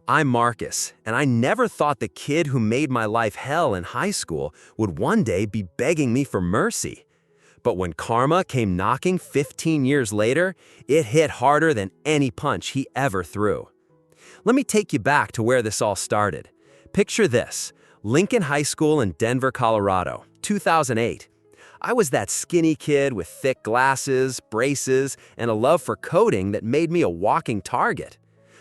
I'm Marcus, and I never thought the kid who made my life hell in high school would one day be begging me for mercy. But when karma came knocking 15 years later, it hit harder than any punch he ever threw. Let me take you back to where this all started. Picture this: Lincoln High School in Denver, Colorado, 2008. I was that skinny kid with thick glasses, braces, and a love for coding that made me a walking target.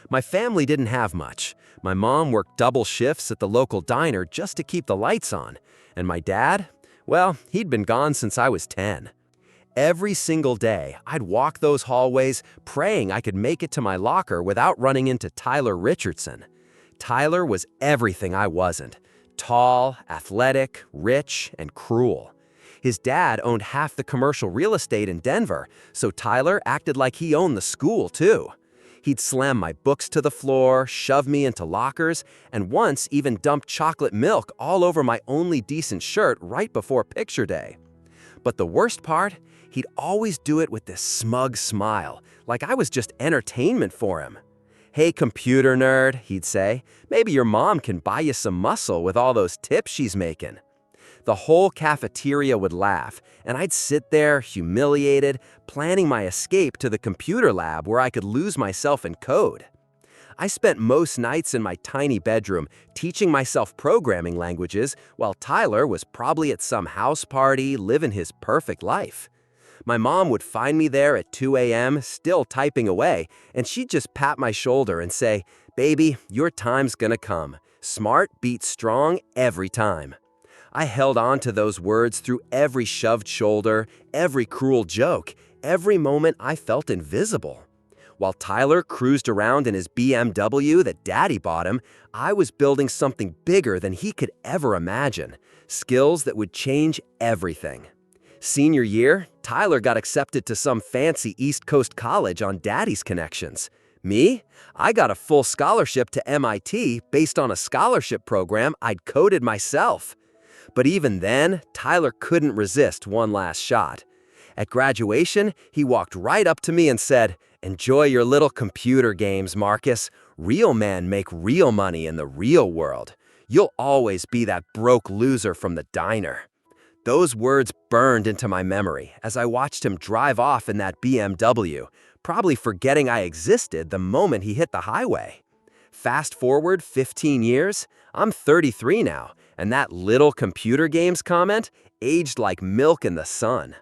My family didn't have much. My mom worked double shifts at the local diner just to keep the lights on. And my dad? Well, he'd been gone since I was 10. Every single day, I'd walk those hallways praying I could make it to my locker without running into Tyler Richardson. Tyler was everything I wasn't: tall, athletic, rich, and cruel. His dad owned half the commercial real estate in Denver, so Tyler acted like he owned the school too. He'd slam my books to the floor, shove me into lockers, and once even dumped chocolate milk all over my only decent shirt right before picture day. But the worst part? He'd always do it with this smug smile, like I was just entertainment for him. "Hey, computer nerd," he'd say, "maybe your mom can buy you some muscle with all those tips she's making." The whole cafeteria would laugh, and I'd sit there, humiliated, planning my escape to the computer lab where I could lose myself in code. I spent most nights in my tiny bedroom teaching myself programming languages while Tyler was probably at some house party living his perfect life. My mom would find me there at 2 a.m. still typing away, and she'd just pat my shoulder and say, "Baby, your time's gonna come. Smart beats strong every time." I held on to those words through every shoved shoulder, every cruel joke, every moment I felt invisible. While Tyler cruised around in his BMW that Daddy bought him, I was building something bigger than he could ever imagine, skills that would change everything. Senior year, Tyler got accepted to some fancy East Coast college on Daddy's connections. Me? I got a full scholarship to MIT based on a scholarship program I'd coded myself. But even then, Tyler couldn't resist one last shot. At graduation, he walked right up to me and said, "Enjoy your little computer games, Marcus. Real men make real money in the real world. You'll always be that broke loser from the diner." Those words burned into my memory as I watched him drive off in that BMW, probably forgetting I existed the moment he hit the highway. Fast forward 15 years, I'm 33 now, and that little computer games comment aged like milk in the sun.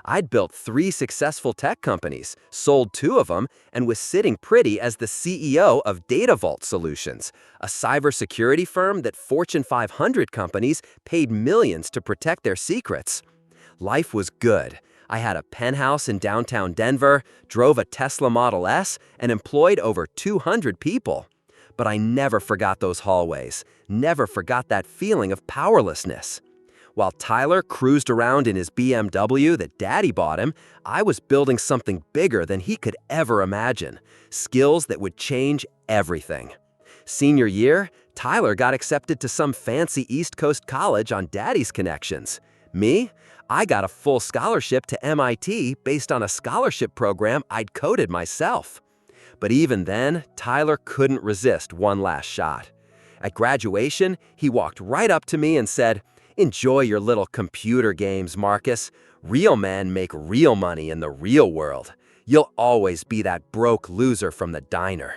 I'd built 3 successful tech companies, sold 2 of them, and was sitting pretty as the CEO of Data Vault Solutions, a cybersecurity firm that Fortune 500 companies paid millions to protect their secrets. Life was good. I had a penthouse in downtown Denver, drove a Tesla Model S, and employed over 200 people. But I never forgot those hallways, never forgot that feeling of powerlessness. While Tyler cruised around in his BMW that Daddy bought him, I was building something bigger than he could ever imagine, skills that would change everything. Senior year, Tyler got accepted to some fancy East Coast college on Daddy's connections. Me? I got a full scholarship to MIT based on a scholarship program I'd coded myself. But even then, Tyler couldn't resist one last shot. At graduation, he walked right up to me and said, "Enjoy your little computer games, Marcus. Real men make real money in the real world. You'll always be that broke loser from the diner."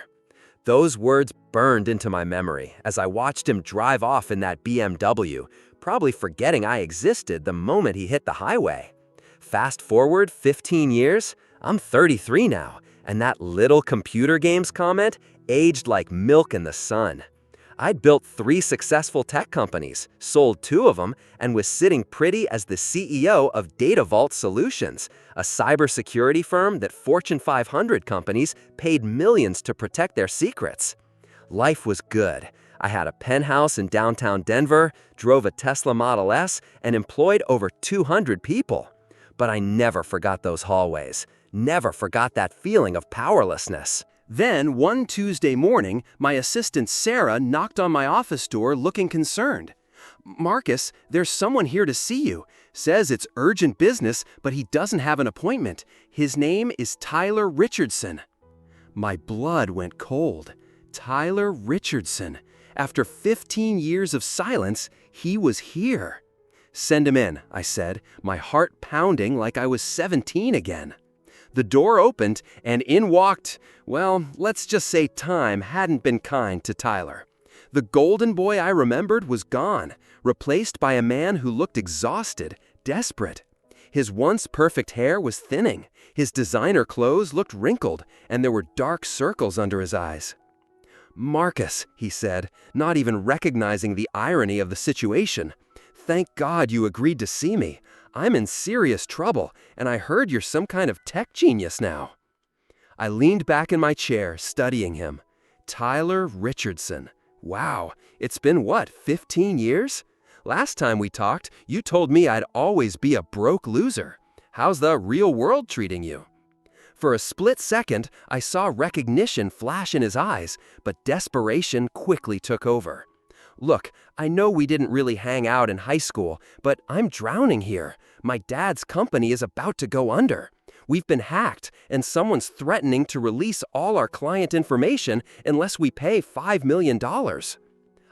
Those words burned into my memory as I watched him drive off in that BMW, probably forgetting I existed the moment he hit the highway. Fast forward 15 years, I'm 33 now, and that little computer games comment aged like milk in the sun. I'd built 3 successful tech companies, sold 2 of them, and was sitting pretty as the CEO of Data Vault Solutions, a cybersecurity firm that Fortune 500 companies paid millions to protect their secrets. Life was good. I had a penthouse in downtown Denver, drove a Tesla Model S, and employed over 200 people. But I never forgot those hallways, never forgot that feeling of powerlessness. Then, one Tuesday morning, my assistant Sarah knocked on my office door looking concerned. "Marcus, there's someone here to see you. Says it's urgent business, but he doesn't have an appointment. His name is Tyler Richardson." My blood went cold. Tyler Richardson. After 15 years of silence, he was here. "Send him in," I said, my heart pounding like I was 17 again. The door opened, and in walked, well, let's just say time hadn't been kind to Tyler. The golden boy I remembered was gone, replaced by a man who looked exhausted, desperate. His once perfect hair was thinning, his designer clothes looked wrinkled, and there were dark circles under his eyes. "Marcus," he said, not even recognizing the irony of the situation. "Thank God you agreed to see me. I'm in serious trouble, and I heard you're some kind of tech genius now." I leaned back in my chair, studying him. Tyler Richardson. Wow, it's been what, 15 years? Last time we talked, you told me I'd always be a broke loser. How's the real world treating you? For a split second, I saw recognition flash in his eyes, but desperation quickly took over. "Look, I know we didn't really hang out in high school, but I'm drowning here. My dad's company is about to go under. We've been hacked, and someone's threatening to release all our client information unless we pay $5 million.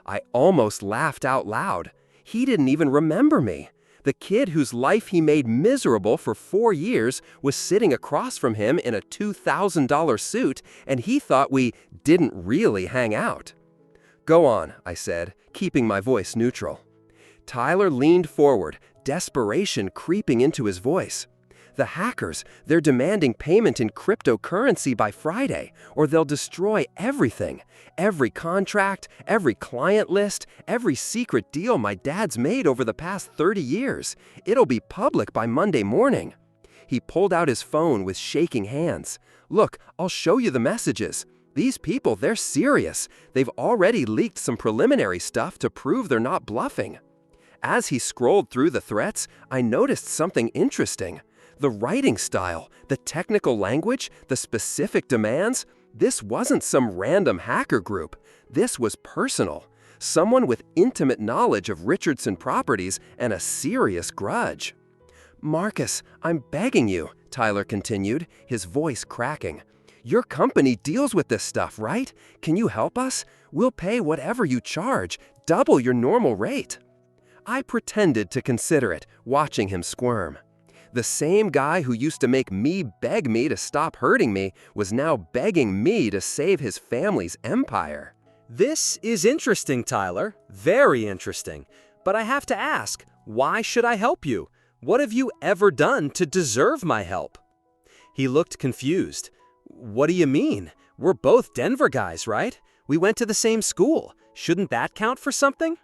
I almost laughed out loud. He didn't even remember me. The kid whose life he made miserable for 4 years was sitting across from him in a $2,000 suit, and he thought we didn't really hang out. "Go on," I said, keeping my voice neutral. Tyler leaned forward, desperation creeping into his voice. "The hackers, they're demanding payment in cryptocurrency by Friday, or they'll destroy everything. Every contract, every client list, every secret deal my dad's made over the past 30 years. It'll be public by Monday morning." He pulled out his phone with shaking hands. "Look, I'll show you the messages. These people, they're serious. They've already leaked some preliminary stuff to prove they're not bluffing." As he scrolled through the threats, I noticed something interesting. The writing style, the technical language, the specific demands. This wasn't some random hacker group. This was personal. Someone with intimate knowledge of Richardson properties and a serious grudge. "Marcus, I'm begging you," Tyler continued, his voice cracking. "Your company deals with this stuff, right? Can you help us? We'll pay whatever you charge, double your normal rate." I pretended to consider it, watching him squirm. The same guy who used to make me beg me to stop hurting me was now begging me to save his family's empire. This is interesting, Tyler. Very interesting. But I have to ask, why should I help you? What have you ever done to deserve my help? He looked confused. "What do you mean? We're both Denver guys, right? We went to the same school. Shouldn't that count for something?"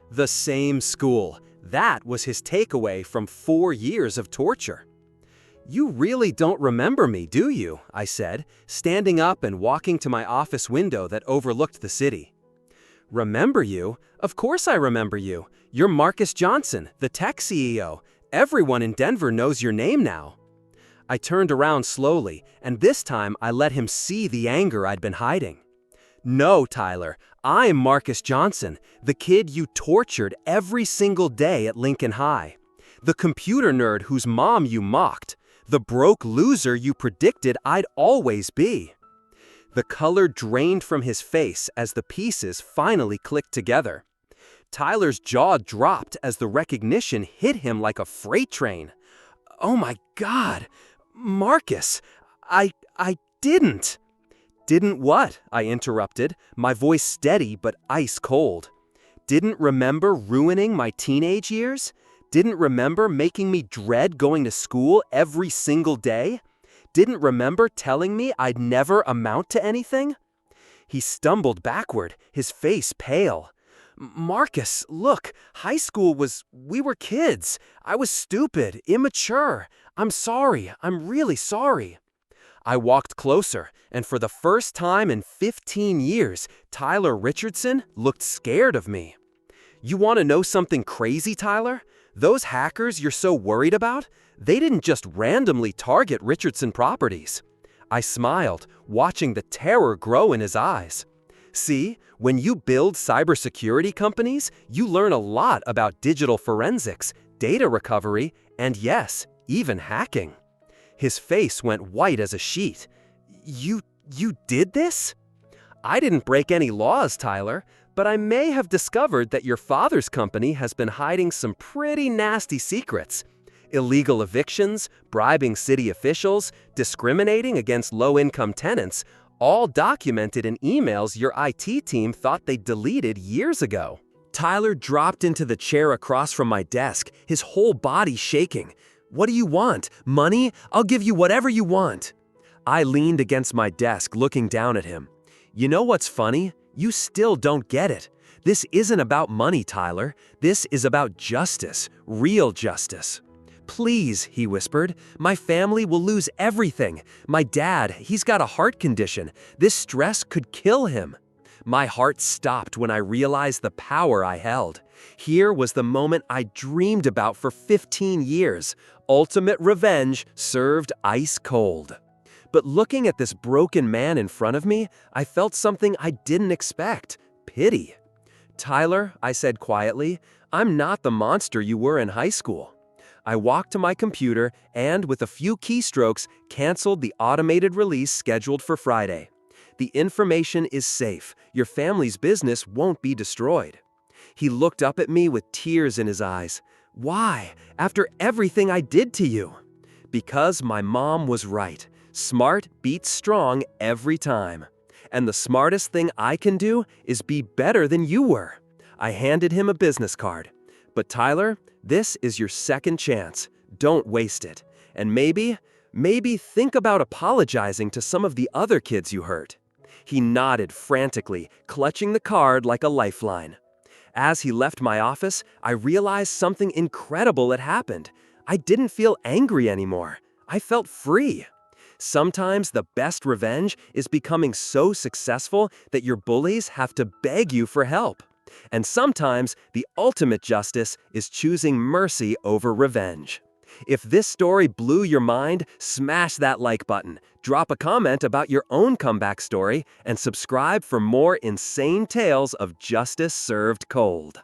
The same school. That was his takeaway from 4 years of torture. "You really don't remember me, do you?" I said, standing up and walking to my office window that overlooked the city. "Remember you? Of course I remember you. You're Marcus Johnson, the tech CEO. Everyone in Denver knows your name now." I turned around slowly, and this time I let him see the anger I'd been hiding. "No, Tyler, I'm Marcus Johnson, the kid you tortured every single day at Lincoln High. The computer nerd whose mom you mocked. The broke loser you predicted I'd always be." The color drained from his face as the pieces finally clicked together. Tyler's jaw dropped as the recognition hit him like a freight train. "Oh my God, Marcus, I didn't." "Didn't what?" I interrupted, my voice steady but ice cold. "Didn't remember ruining my teenage years? Didn't remember making me dread going to school every single day? Didn't remember telling me I'd never amount to anything?" He stumbled backward, his face pale. "Marcus, look, high school we were kids. I was stupid, immature. I'm sorry, I'm really sorry." I walked closer, and for the first time in 15 years, Tyler Richardson looked scared of me. "You want to know something crazy, Tyler? Those hackers you're so worried about, they didn't just randomly target Richardson properties." I smiled, watching the terror grow in his eyes. "See, when you build cybersecurity companies, you learn a lot about digital forensics, data recovery, and yes, even hacking." His face went white as a sheet. You did this?" I didn't break any laws, Tyler, but I may have discovered that your father's company has been hiding some pretty nasty secrets. Illegal evictions, bribing city officials, discriminating against low-income tenants, all documented in emails your IT team thought they deleted years ago. Tyler dropped into the chair across from my desk, his whole body shaking. "What do you want? Money? I'll give you whatever you want." I leaned against my desk, looking down at him. "You know what's funny? You still don't get it. This isn't about money, Tyler. This is about justice, real justice." "Please," he whispered, "my family will lose everything. My dad, he's got a heart condition. This stress could kill him." My heart stopped when I realized the power I held. Here was the moment I dreamed about for 15 years. Ultimate revenge served ice cold. But looking at this broken man in front of me, I felt something I didn't expect: pity. "Tyler," I said quietly, "I'm not the monster you were in high school." I walked to my computer and, with a few keystrokes, canceled the automated release scheduled for Friday. "The information is safe. Your family's business won't be destroyed." He looked up at me with tears in his eyes. "Why? After everything I did to you?" "Because my mom was right. Smart beats strong every time. And the smartest thing I can do is be better than you were." I handed him a business card. "But Tyler, this is your second chance. Don't waste it. And maybe think about apologizing to some of the other kids you hurt." He nodded frantically, clutching the card like a lifeline. As he left my office, I realized something incredible had happened. I didn't feel angry anymore. I felt free. Sometimes the best revenge is becoming so successful that your bullies have to beg you for help. And sometimes the ultimate justice is choosing mercy over revenge. If this story blew your mind, smash that like button, drop a comment about your own comeback story, and subscribe for more insane tales of justice served cold.